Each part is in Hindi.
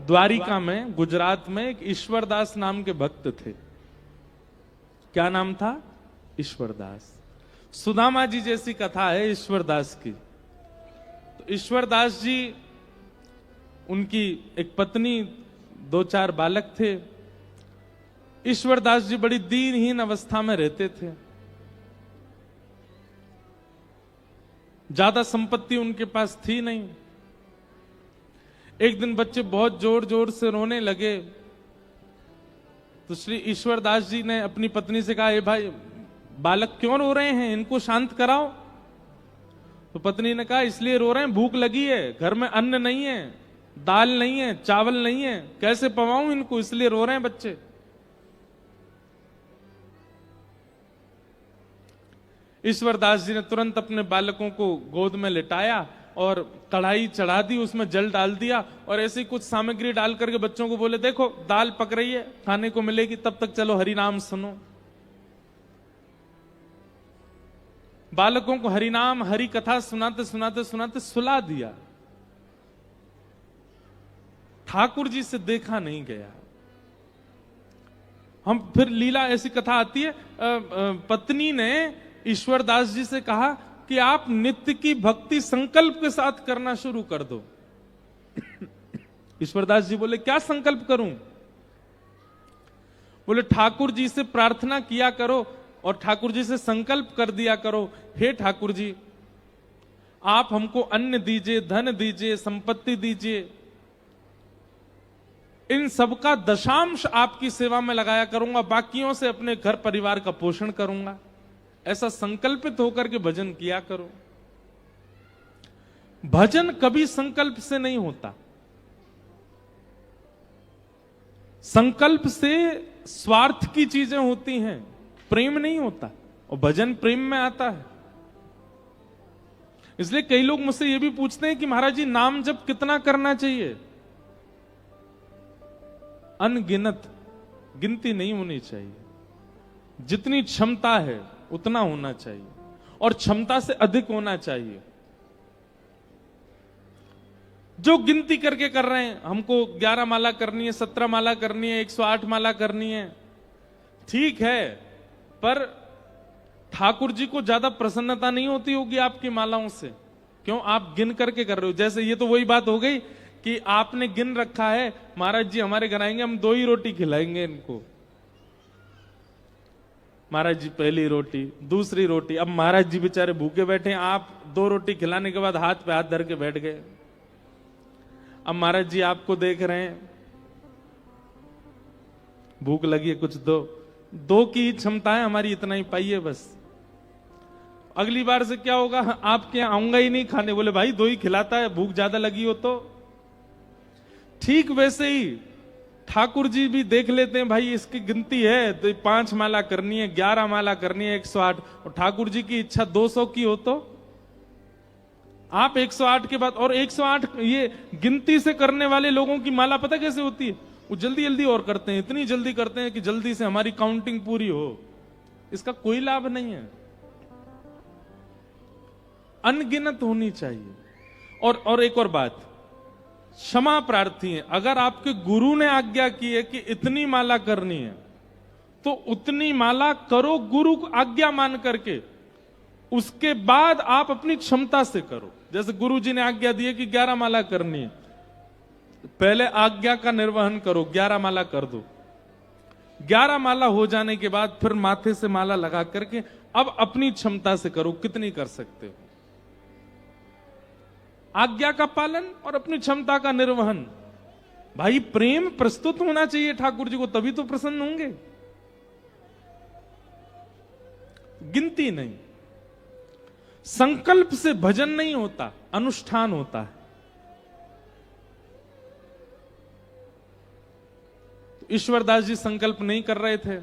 द्वारिका में, गुजरात में एक ईश्वरदास नाम के भक्त थे। क्या नाम था? ईश्वरदास। सुदामा जी जैसी कथा है ईश्वरदास की। तो ईश्वरदास जी, उनकी एक पत्नी, 2-4 बालक थे। ईश्वरदास जी बड़ी दीनहीन अवस्था में रहते थे। ज्यादा संपत्ति उनके पास थी नहीं। एक दिन बच्चे बहुत जोर जोर से रोने लगे, तो श्री ईश्वरदास जी ने अपनी पत्नी से कहा, ए भाई, बालक क्यों रो रहे हैं, इनको शांत कराओ। तो पत्नी ने कहा, इसलिए रो रहे हैं, भूख लगी है, घर में अन्न नहीं है, दाल नहीं है, चावल नहीं है, कैसे पवाऊं इनको, इसलिए रो रहे हैं बच्चे। ईश्वरदास जी ने तुरंत अपने बालकों को गोद में लिटाया और कढ़ाई चढ़ा दी, उसमें जल डाल दिया और ऐसी कुछ सामग्री डाल करके बच्चों को बोले, देखो दाल पक रही है, खाने को मिलेगी, तब तक चलो हरि नाम सुनो। बालकों को हरि नाम, हरि कथा सुनाते सुनाते सुनाते सुला दिया। ठाकुर जी से देखा नहीं गया। हम फिर लीला, ऐसी कथा आती है, पत्नी ने ईश्वरदास जी से कहा कि आप नित्य की भक्ति संकल्प के साथ करना शुरू कर दो। ईश्वरदास जी बोले, क्या संकल्प करूं? बोले, ठाकुर जी से प्रार्थना किया करो और ठाकुर जी से संकल्प कर दिया करो, हे ठाकुर जी, आप हमको अन्न दीजिए, धन दीजिए, संपत्ति दीजिए, इन सबका दशांश आपकी सेवा में लगाया करूंगा, बाकियों से अपने घर परिवार का पोषण करूंगा। ऐसा संकल्पित होकर के भजन किया करो। भजन कभी संकल्प से नहीं होता। संकल्प से स्वार्थ की चीजें होती हैं, प्रेम नहीं होता। और भजन प्रेम में आता है। इसलिए कई लोग मुझसे ये भी पूछते हैं कि महाराज जी, नाम जप कितना करना चाहिए? अनगिनत, गिनती नहीं होनी चाहिए। जितनी क्षमता है उतना होना चाहिए और क्षमता से अधिक होना चाहिए। जो गिनती करके कर रहे हैं, हमको 11 माला करनी है, 17 माला करनी है, 108 माला करनी है, ठीक है, पर ठाकुर जी को ज्यादा प्रसन्नता नहीं होती होगी आपकी मालाओं से। क्यों? आप गिन करके कर रहे हो। जैसे ये तो वही बात हो गई कि आपने गिन रखा है, महाराज जी हमारे घर आएंगे, हम 2 ही रोटी खिलाएंगे इनको। महाराज जी पहली रोटी, दूसरी रोटी, अब महाराज जी बेचारे भूखे बैठे हैं, आप 2 रोटी खिलाने के बाद हाथ पे हाथ धर के बैठ गए। अब महाराज जी आपको देख रहे हैं, भूख लगी है, कुछ दो की ही क्षमता है हमारी, इतना ही पाइए बस। अगली बार से क्या होगा, आपके यहां आऊंगा ही नहीं खाने। बोले, भाई 2 ही खिलाता है, भूख ज्यादा लगी हो तो। ठीक वैसे ही ठाकुर जी भी देख लेते हैं, भाई इसकी गिनती है तो 5 माला करनी है, 11 माला करनी है, 108, और ठाकुर जी की इच्छा 200 की हो तो आप 108 के बाद, और 108 ये गिनती से करने वाले लोगों की माला पता कैसे होती है? वो जल्दी जल्दी और करते हैं, इतनी जल्दी करते हैं कि जल्दी से हमारी काउंटिंग पूरी हो। इसका कोई लाभ नहीं है। अनगिनत होनी चाहिए। और एक और बात, क्षमा प्रार्थी है। अगर आपके गुरु ने आज्ञा की है कि इतनी माला करनी है, तो उतनी माला करो गुरु को आज्ञा मान करके। उसके बाद आप अपनी क्षमता से करो। जैसे गुरु जी ने आज्ञा दी है कि 11 माला करनी है, पहले आज्ञा का निर्वहन करो, 11 माला कर दो। 11 माला हो जाने के बाद फिर माथे से माला लगा करके अब अपनी क्षमता से करो, कितनी कर सकते हो। आज्ञा का पालन और अपनी क्षमता का निर्वहन। भाई प्रेम प्रस्तुत होना चाहिए ठाकुर जी को, तभी तो प्रसन्न होंगे, गिनती नहीं। संकल्प से भजन नहीं होता, अनुष्ठान होता है। तो ईश्वरदास जी संकल्प नहीं कर रहे थे।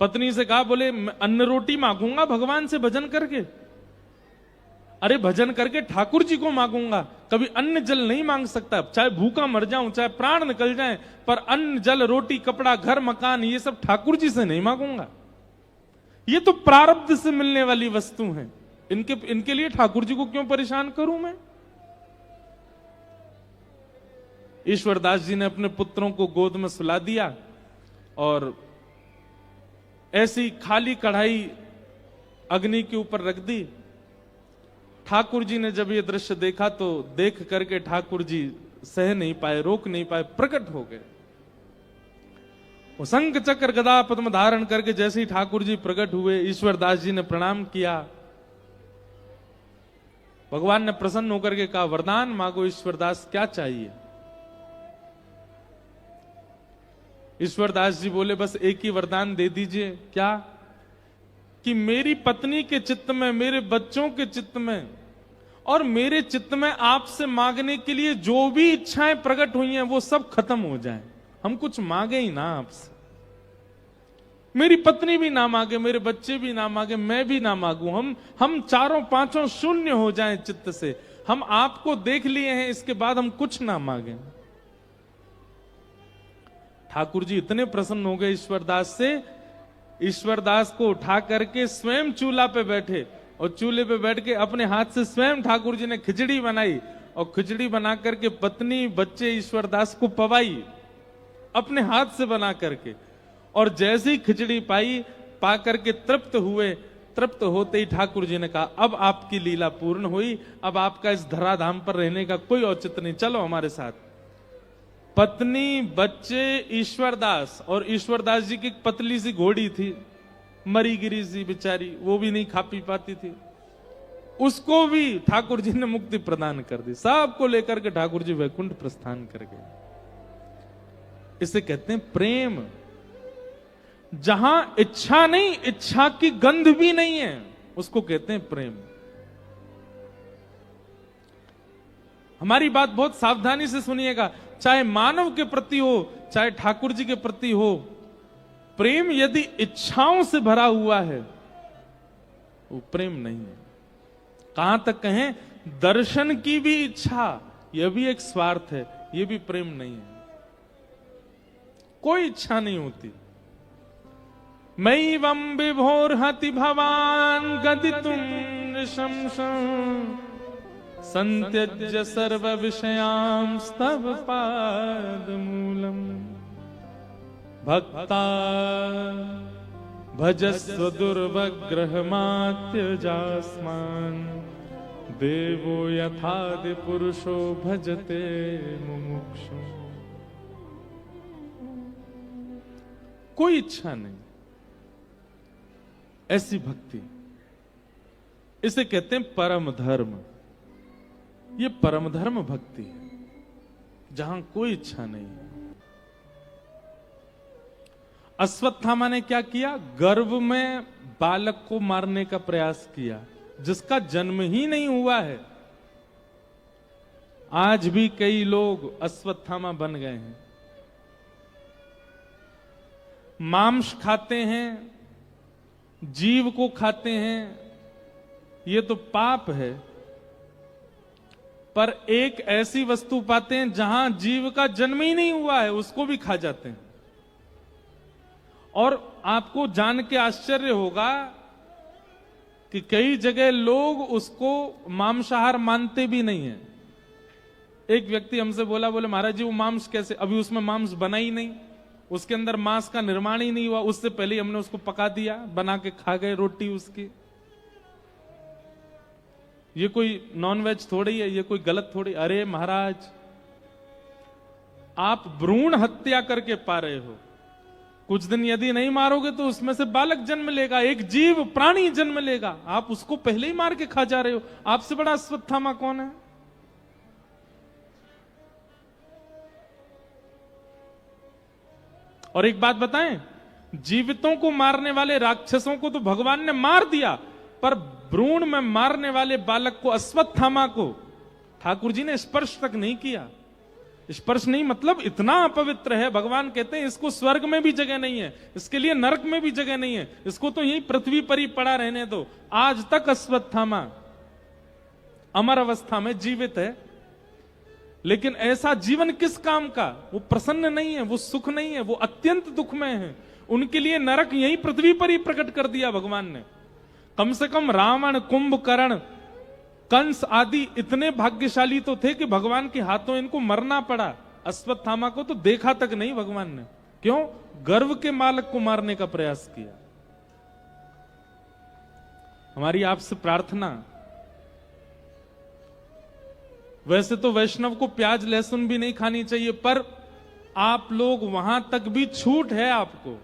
पत्नी से कहा, बोले अन्न रोटी मांगूंगा भगवान से भजन करके। अरे भजन करके ठाकुर जी को मांगूंगा, कभी अन्न जल नहीं मांग सकता। चाहे भूखा मर जाऊं, चाहे प्राण निकल जाए, पर अन्न जल रोटी कपड़ा घर मकान ये सब ठाकुर जी से नहीं मांगूंगा। ये तो प्रारब्ध से मिलने वाली वस्तु हैं, इनके लिए ठाकुर जी को क्यों परेशान करूं मैं। ईश्वरदास जी ने अपने पुत्रों को गोद में सुला दिया और ऐसी खाली कढ़ाई अग्नि के ऊपर रख दी। ठाकुर जी ने जब ये दृश्य देखा तो देख करके ठाकुर जी सह नहीं पाए, रोक नहीं पाए, प्रकट हो गए। वो शंख चक्र गदा पद्म धारण करके जैसे ही ठाकुर जी प्रकट हुए, ईश्वरदास जी ने प्रणाम किया। भगवान ने प्रसन्न होकर के कहा, वरदान मांगो ईश्वरदास, क्या चाहिए? ईश्वरदास जी बोले, बस एक ही वरदान दे दीजिए। क्या? कि मेरी पत्नी के चित्त में, मेरे बच्चों के चित्त में और मेरे चित्त में आपसे मांगने के लिए जो भी इच्छाएं प्रकट हुई हैं वो सब खत्म हो जाएं। हम कुछ मांगे ही ना आपसे। मेरी पत्नी भी ना मांगे, मेरे बच्चे भी ना मांगे, मैं भी ना मांगू। हम चारों पांचों शून्य हो जाएं चित्त से। हम आपको देख लिए हैं, इसके बाद हम कुछ ना मांगे। ठाकुर जी इतने प्रसन्न हो गए ईश्वरदास से, ईश्वरदास को उठा करके स्वयं चूल्हा पे बैठे और चूल्हे पे बैठ के अपने हाथ से स्वयं ठाकुर जी ने खिचड़ी बनाई और खिचड़ी बना करके पत्नी बच्चे ईश्वरदास को पवाई अपने हाथ से बना करके। और जैसे ही खिचड़ी पाई, पा करके तृप्त हुए। तृप्त होते ही ठाकुर जी ने कहा, अब आपकी लीला पूर्ण हुई, अब आपका इस धराधाम पर रहने का कोई औचित्य नहीं, चलो हमारे साथ। पत्नी, बच्चे, ईश्वरदास, और ईश्वरदास जी की एक पतली सी घोड़ी थी, मरी गिरी सी बेचारी, वो भी नहीं खा पी पाती थी, उसको भी ठाकुर जी ने मुक्ति प्रदान कर दी। सबको लेकर के ठाकुर जी वैकुंठ प्रस्थान कर गए। इसे कहते हैं प्रेम। जहां इच्छा नहीं, इच्छा की गंध भी नहीं है, उसको कहते हैं प्रेम। हमारी बात बहुत सावधानी से सुनिएगा, चाहे मानव के प्रति हो, चाहे ठाकुर जी के प्रति हो, प्रेम यदि इच्छाओं से भरा हुआ है वो प्रेम नहीं है। कहां तक कहें, दर्शन की भी इच्छा, यह भी एक स्वार्थ है, यह भी प्रेम नहीं है। कोई इच्छा नहीं होती। मैवं विभोर्हति भवान गदितुं नृशंसं संत्यज्य सर्व विषयांस्तव पादमूलम् भक्ता भजस्व दुर्वग्रहमात्यजास्मान् देवो यथादि पुरुषो भजते मुमुक्षु। कोई इच्छा नहीं, ऐसी भक्ति, इसे कहते हैं परम धर्म। ये परम धर्म भक्ति है, जहां कोई इच्छा नहीं है। अश्वत्थामा ने क्या किया? गर्भ में बालक को मारने का प्रयास किया, जिसका जन्म ही नहीं हुआ है। आज भी कई लोग अश्वत्थामा बन गए हैं, मांस खाते हैं, जीव को खाते हैं, ये तो पाप है। पर एक ऐसी वस्तु पाते हैं जहां जीव का जन्म ही नहीं हुआ है, उसको भी खा जाते हैं। और आपको जान के आश्चर्य होगा कि कई जगह लोग उसको मांसाहार मानते भी नहीं है। एक व्यक्ति हमसे बोला, बोले महाराज जी वो मांस कैसे, अभी उसमें मांस बना ही नहीं, उसके अंदर मांस का निर्माण ही नहीं हुआ, उससे पहले ही हमने उसको पका दिया, बना के खा गए रोटी उसकी। ये कोई नॉनवेज थोड़ी है, ये कोई गलत थोड़ी। अरे महाराज, आप भ्रूण हत्या करके पा रहे हो। कुछ दिन यदि नहीं मारोगे तो उसमें से बालक जन्म लेगा, एक जीव प्राणी जन्म लेगा, आप उसको पहले ही मार के खा जा रहे हो। आपसे बड़ा अश्वत्थामा कौन है? और एक बात बताएं, जीवितों को मारने वाले राक्षसों को तो भगवान ने मार दिया, पर भ्रूण में मारने वाले बालक को, अश्वत्थामा को, ठाकुर जी ने स्पर्श तक नहीं किया। स्पर्श नहीं मतलब इतना अपवित्र है, भगवान कहते हैं इसको स्वर्ग में भी जगह नहीं है, इसके लिए नरक में भी जगह नहीं है, इसको तो यही पृथ्वी पर ही पड़ा रहने दो। आज तक अश्वत्थामा अमर अवस्था में जीवित है, लेकिन ऐसा जीवन किस काम का? वो प्रसन्न नहीं है, वो सुख नहीं है, वो अत्यंत दुख में है। उनके लिए नरक यही पृथ्वी पर ही प्रकट कर दिया भगवान ने। कम से कम रावण, कुंभकर्ण, कंस आदि इतने भाग्यशाली तो थे कि भगवान के हाथों इनको मरना पड़ा। अश्वत्थामा को तो देखा तक नहीं भगवान ने। क्यों? गर्व के मालक को मारने का प्रयास किया। हमारी आपसे प्रार्थना, वैसे तो वैष्णव को प्याज लहसुन भी नहीं खानी चाहिए, पर आप लोग वहां तक भी छूट है आपको,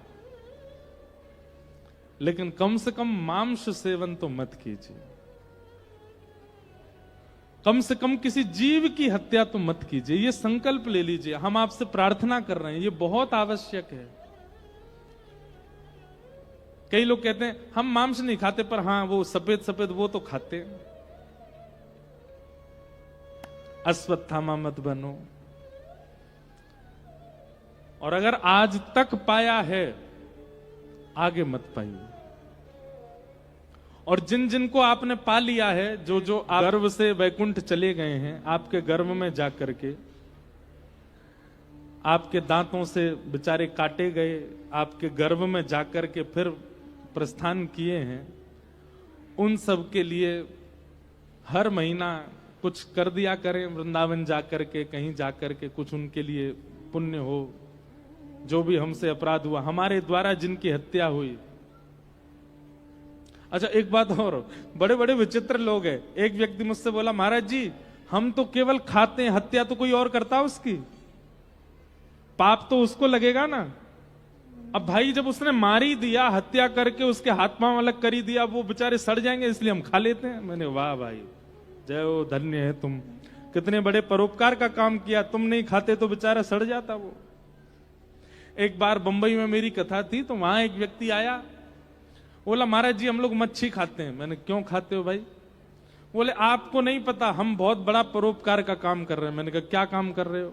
लेकिन कम से कम मांस सेवन तो मत कीजिए। कम से कम किसी जीव की हत्या तो मत कीजिए। ये संकल्प ले लीजिए। हम आपसे प्रार्थना कर रहे हैं, ये बहुत आवश्यक है। कई लोग कहते हैं हम मांस नहीं खाते, पर हां वो सफेद सफेद वो तो खाते हैं। अश्वत्थामा मत बनो। और अगर आज तक पाया है, आगे मत पाइए। और जिन जिनको आपने पा लिया है, जो जो गर्भ से वैकुंठ चले गए हैं, आपके गर्भ में जाकर के आपके दांतों से बेचारे काटे गए, आपके गर्भ में जाकर के फिर प्रस्थान किए हैं, उन सब के लिए हर महीना कुछ कर दिया करें। वृंदावन जाकर के, कहीं जाकर के कुछ उनके लिए पुण्य हो। जो भी हमसे अपराध हुआ, हमारे द्वारा जिनकी हत्या हुई। अच्छा, एक बात और, बड़े बड़े विचित्र लोग हैं। एक व्यक्ति मुझसे बोला, महाराज जी हम तो केवल खाते हैं, हत्या तो कोई और करता है उसकी, पाप तो उसको लगेगा ना। अब भाई जब उसने मार ही दिया, हत्या करके उसके हाथ पांव अलग कर ही दिया, वो बेचारे सड़ जाएंगे इसलिए हम खा लेते हैं। मैंने वाह भाई, जय हो, धन्य है तुम, कितने बड़े परोपकार का काम किया। तुम नहीं खाते तो बेचारा सड़ जाता वो। एक बार बंबई में मेरी कथा थी, तो वहां एक व्यक्ति आया, बोला महाराज जी हम लोग मच्छी खाते हैं। मैंने क्यों खाते हो भाई? बोले आपको नहीं पता, हम बहुत बड़ा परोपकार का काम कर रहे हैं। मैंने कहा क्या काम कर रहे हो?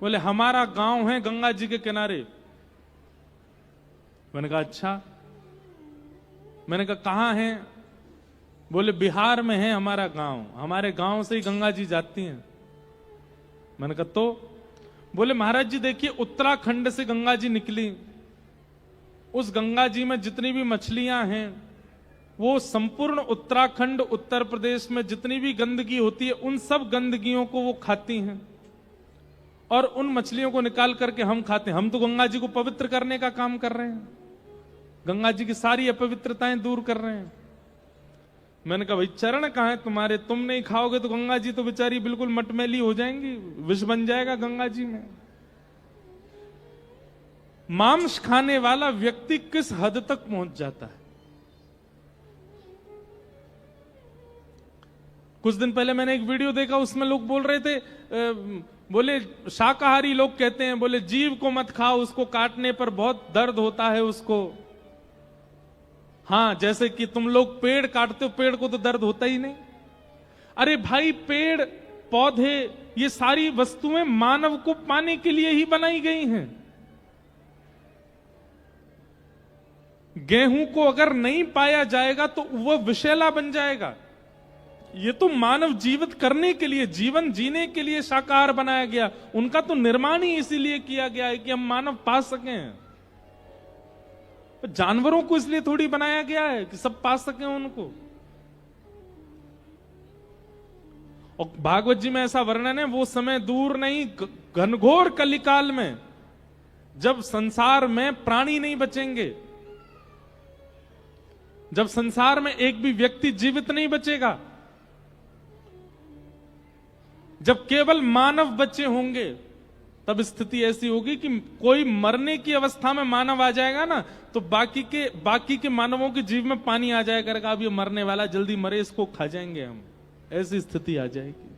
बोले हमारा गांव है गंगा जी के किनारे। मैंने कहा अच्छा। मैंने कहा कहां है? बोले बिहार में है हमारा गांव, हमारे गांव से ही गंगा जी जाती हैं। मैंने कहा तो? बोले महाराज जी देखिए, उत्तराखंड से गंगा जी निकली, उस गंगा जी में जितनी भी मछलियां हैं, वो संपूर्ण उत्तराखंड उत्तर प्रदेश में जितनी भी गंदगी होती है, उन सब गंदगियों को वो खाती हैं, और उन मछलियों को निकाल करके हम खाते हैं। हम तो गंगा जी को पवित्र करने का काम कर रहे हैं, गंगा जी की सारी अपवित्रताएं दूर कर रहे हैं। मैंने कहा भाई चरण कहां है तुम्हारे? तुम नहीं खाओगे तो गंगा जी तो बेचारी बिल्कुल मटमैली हो जाएंगी, विष बन जाएगा गंगा जी में। मांस खाने वाला व्यक्ति किस हद तक पहुंच जाता है। कुछ दिन पहले मैंने एक वीडियो देखा, उसमें लोग बोल रहे थे, बोले शाकाहारी लोग कहते हैं, बोले जीव को मत खाओ, उसको काटने पर बहुत दर्द होता है उसको। हां, जैसे कि तुम लोग पेड़ काटते हो, पेड़ को तो दर्द होता ही नहीं। अरे भाई, पेड़ पौधे ये सारी वस्तुएं मानव को पाने के लिए ही बनाई गई हैं। गेहूं को अगर नहीं पाया जाएगा तो वह विषैला बन जाएगा। ये तो मानव जीवित करने के लिए, जीवन जीने के लिए शाकाहार बनाया गया। उनका तो निर्माण ही इसीलिए किया गया है कि हम मानव पा सकें। जानवरों को इसलिए थोड़ी बनाया गया है कि सब पा सकें उनको। और भागवत जी में ऐसा वर्णन है, वो समय दूर नहीं, घनघोर कलिकाल में, जब संसार में प्राणी नहीं बचेंगे, जब संसार में एक भी व्यक्ति जीवित नहीं बचेगा, जब केवल मानव बचे होंगे, तब स्थिति ऐसी होगी कि कोई मरने की अवस्था में मानव आ जाएगा ना, तो बाकी के मानवों के जीव में पानी आ जाएगा, अब ये मरने वाला, जल्दी मरे, इसको खा जाएंगे हम, ऐसी स्थिति आ जाएगी।